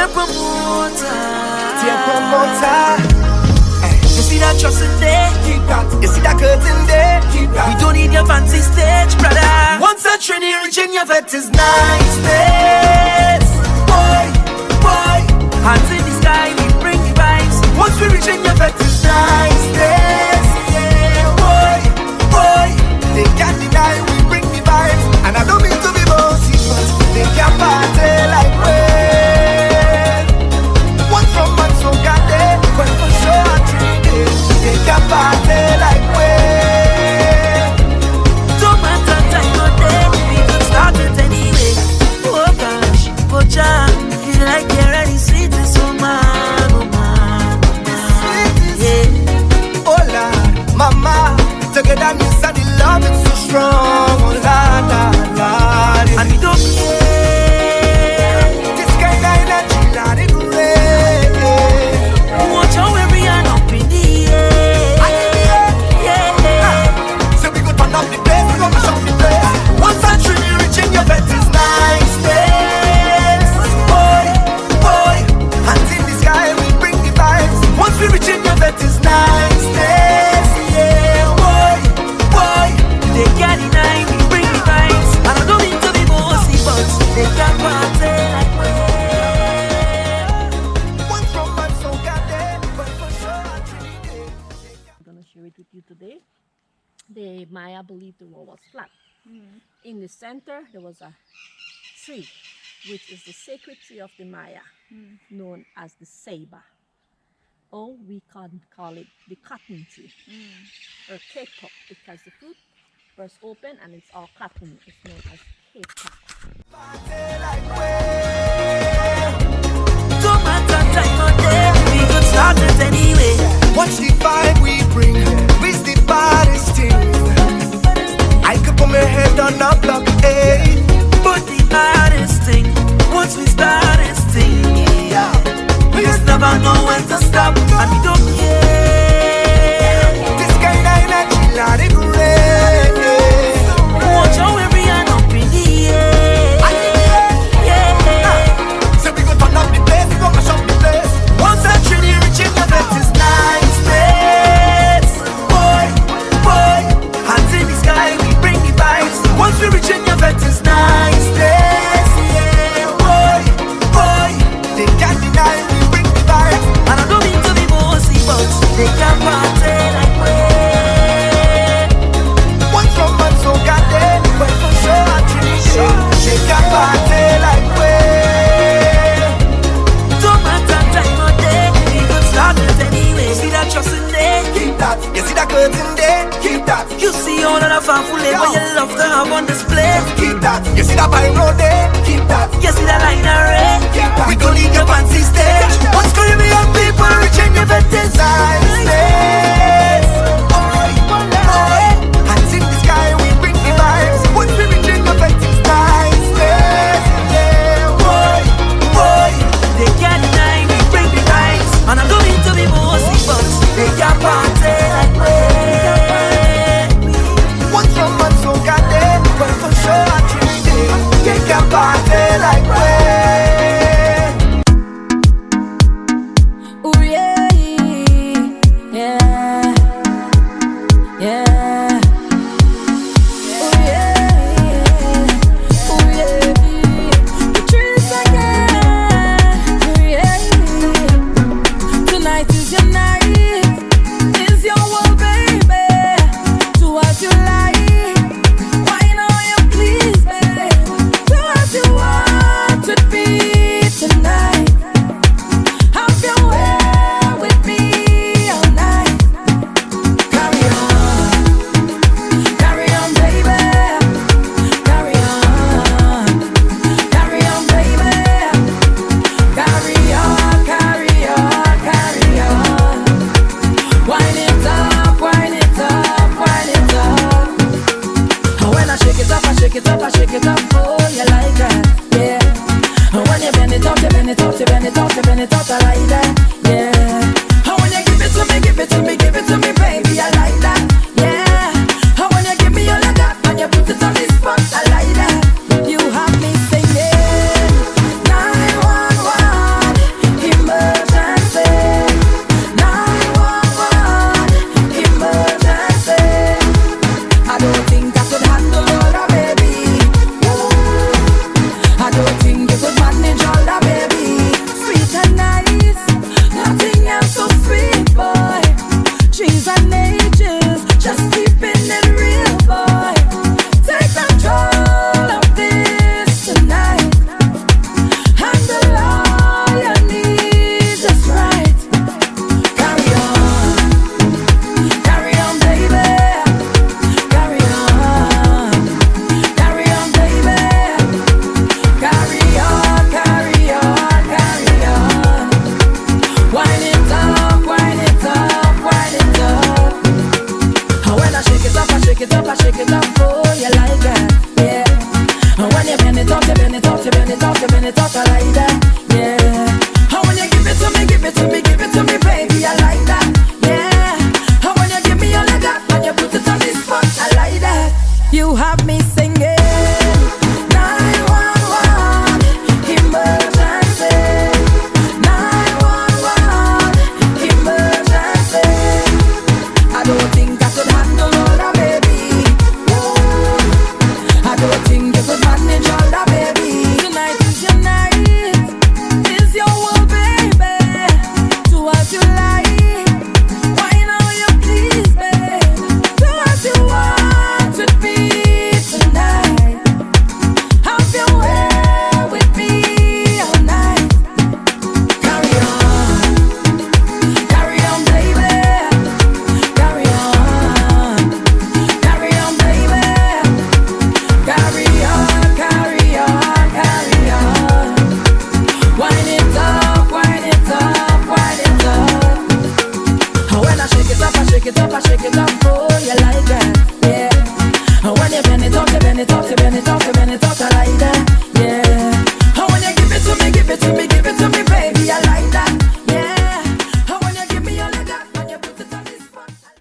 You see that trust in there? Keep that. You see that curtain there? Keep that. We don't need your fancy stage, brother. Once a trinity reach in your vet is nice place. Boy, hands in the sky, we bring the vibes. Once we reach in your vet is nice place. Yeah, boy, they can't deny we bring the vibes. And I don't mean to be bossy, but they can't party like we. One from one so got there, but for sure I treat it. They can't party like we. Don't matter time or day, we can start it anyway. Oh gosh, oh Jah, feel like you're ready, sweet is so man, oh man, yeah. Oh Lord, mama, together me and the love is so strong, oh Lord, yeah. And we don't care, this kind of energy, Lord, it great. Watch how we are up in the air, yeah. So we go turn up the place, we go mash up the place. Once a tree reaching your bed is nice place. Boy, hands in the sky, we bring the vibes. Once we reach in your bed is nice place. Yeah, boy, they can't deny we bring the vibes. And I don't mean to be bossy, but they can't party like we. One from one so goddamn, but for sure I treat it. I'm going to share it with you today. The Maya believed the world was flat. In the center, there was a tree, which is the sacred tree of the Maya, known as the Ceiba. Or we can call it the cotton tree, or K-pop, because the fruit bursts open and it's all cotton. It's known as K-pop. Party like we. Don't matter time or day, we could start it anyway. Watch the vibe we bring, with the baddest thing. I could put my head on a block, eh? But the hardest thing, once we start this thing, yeah, we just never know when to stop, and we don't care. This kind of energy, Lord, it great. Watch how we are up in the air, yeah. So we go turn up the place, we go mash up the place. Once a trinity reaching the vet is nice place. Boy, hands in the sky, we bring the vibes. Once we reach in your vet is nice place. Yeah, boy, they can't deny we bring the vibes. And I don't mean to be bossy, but they can't party like we. One from one so goddamn, but for sure I treat it. They can't party like we. Don't matter time or day, we could start it anyway. See that trust in there? Keep that. You see that curtain there? Keep that. You see all of the fanfare where you love to have on display? Keep that. You see that pyro there? Keep that. You see that line array? Keep that. We don't need your fancy stage. Once Caribbean people reaching your vet is nice place. Boy, hands in the sky, we bring the vibes. Once we reach in your vet is nice place. Yeah, boy, they can't deny we bring the vibes. And I don't mean to be bossy, but they can't party like we. One from one so goddamn, but for sure I treat it. They can't party like we. up, you bend it up, you bend it up, you bend it up, I like that, yeah. And when you give it to me, give it to me, give it to me, baby, I like that, yeah. And when you give me all of that, and you put it on this spot, I like that. You have me singing 911 emergency, 911 emergency. I don't think I could handle all that, baby. I don't think you could manage all that, baby. Tonight is your night, is your world, baby. Do as you like, why now you please, baby. Do as you want with me tonight. Have your way with me all night. Carry on, baby. Carry on, baby. Carry on, carry on, carry on. Wind it up, wind it up, wind it up. And when I shake it up, I shake it up, I shake it up, oh, you like that, yeah. And when you bend it up, you bend it up, you bend it up,